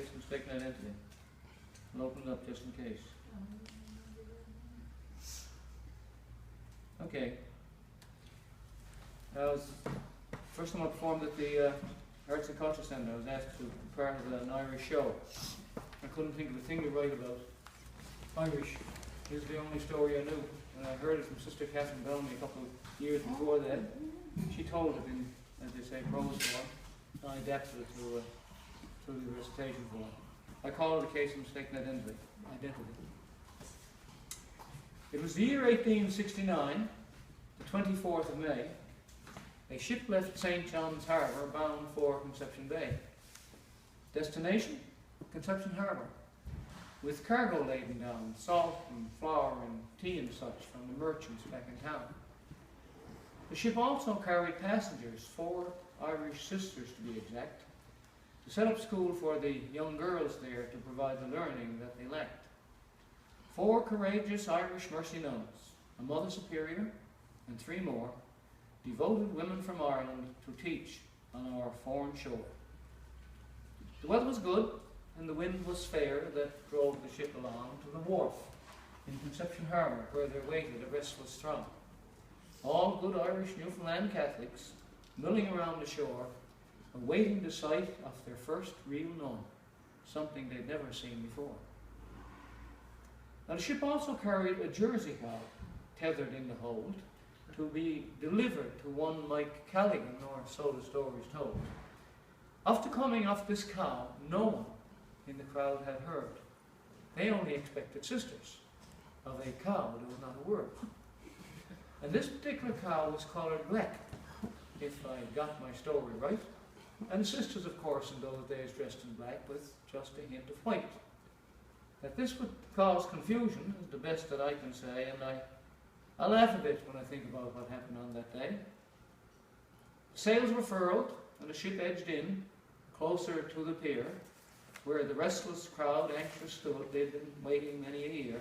case of mistaken identity. I'll open it up just in case. Okay. I was first time I performed at the Arts and Culture Centre. I was asked to be part of an Irish show. I couldn't think of a thing to write about. Irish is the only story I knew, and I heard it from Sister Catherine Bellamy a couple of years before that. She told it in, as they say, prose form. I adapted it to the recitation form. I call it a case of mistaken identity. It was the year 1869, the 24th of May. A ship left St. John's Harbour bound for Conception Bay. Destination? Conception Harbour, with cargo laden down, salt and flour and tea and such from the merchants back in town. The ship also carried passengers, 4 Irish sisters to be exact, to set up school for the young girls there to provide the learning that they lacked. 4 courageous Irish mercy nuns, a Mother Superior, and 3 more, devoted women from Ireland to teach on our foreign shore. The weather was good, and the wind was fair that drove the ship along to the wharf in Conception Harbour, where there waited a restless throng. All good Irish Newfoundland Catholics milling around the shore, awaiting the sight of their first real nun, something they'd never seen before. Now the ship also carried a Jersey cow tethered in the hold to be delivered to one Mike Callaghan, or so the stories told. After coming off this cow, no one in the crowd had heard. They only expected sisters. Of a cow, there was not a word. And this particular cow was coloured black, if I got my story right. And sisters, of course, in those days dressed in black with just a hint of white. That this would cause confusion is the best that I can say, and I laugh a bit when I think about what happened on that day. Sails were furled, and the ship edged in, closer to the pier, where the restless crowd anxious stood. They'd been waiting many a year.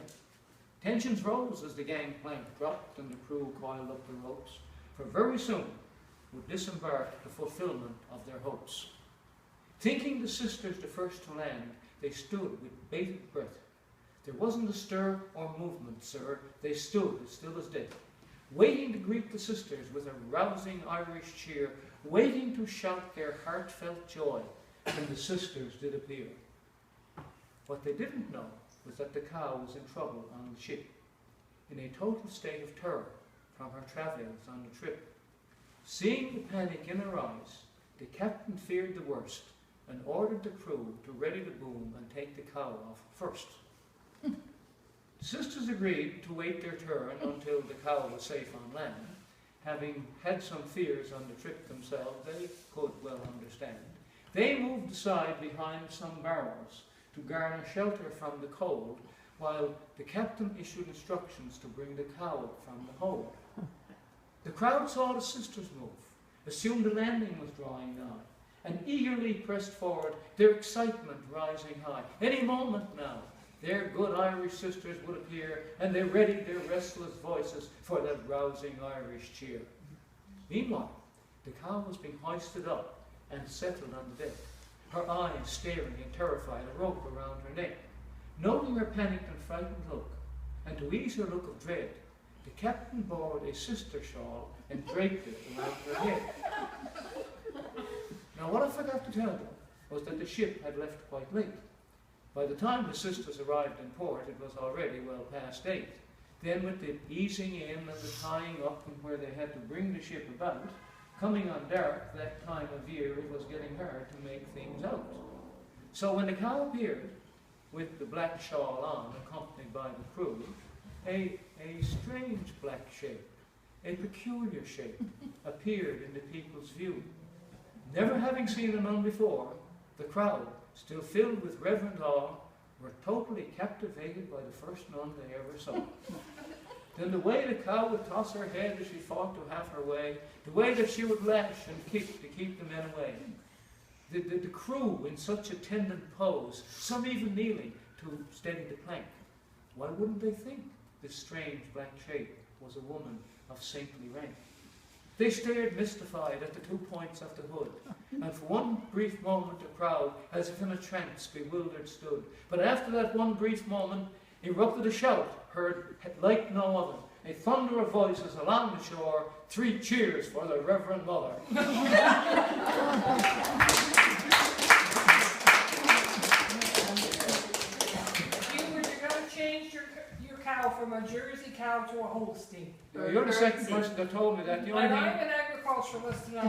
Tensions rose as the gangplank dropped and the crew coiled up the ropes, for very soon would disembark the fulfillment of their hopes. Thinking the sisters the first to land, they stood with bated breath. There wasn't a stir or movement, sir. They stood as still as death, waiting to greet the sisters with a rousing Irish cheer, waiting to shout their heartfelt joy when the sisters did appear. What they didn't know was that the cow was in trouble on the ship, in a total state of terror from her travails on the trip. Seeing the panic in her eyes, the captain feared the worst and ordered the crew to ready the boom and take the cow off first. The sisters agreed to wait their turn until the cow was safe on land. Having had some fears on the trip themselves, they could well understand. They moved aside behind some barrels to garner shelter from the cold, while the captain issued instructions to bring the cow up from the hold. The crowd saw the sisters move, assumed the landing was drawing nigh, and eagerly pressed forward, their excitement rising high. Any moment now, their good Irish sisters would appear, and they readied their restless voices for that rousing Irish cheer. Meanwhile, the cow was being hoisted up and settled on the deck, her eyes staring and terrified, a rope around her neck. Noting her panicked and frightened look, and to ease her look of dread, the captain borrowed a sister shawl and draped it around her head. Now what I forgot to tell them was that the ship had left quite late. By the time the sisters arrived in port, it was already well past 8. Then with the easing in and the tying up and where they had to bring the ship about, coming on dark that time of year, it was getting hard to make things out. So when the cow appeared, with the black shawl on, accompanied by the crew, a strange black shape, a peculiar shape, appeared in the people's view. Never having seen a nun before, the crowd, still filled with reverent awe, were totally captivated by the first nun they ever saw. Then the way the cow would toss her head as she fought to have her way, the way that she would lash and kick to keep the men away. The crew in such attendant pose, some even kneeling to steady the plank. Why wouldn't they think this strange black shape was a woman of saintly rank? They stared mystified at the 2 points of the hood, and for one brief moment the crowd, as if in a trance, bewildered stood. But after that one brief moment, erupted a shout, heard like no other. A thunder of voices along the shore, 3 cheers for the Reverend Mother. Hubert, you're going to change your cow from a Jersey cow to a Holstein. You're the second person that told me that. And I'm an agriculturalist, and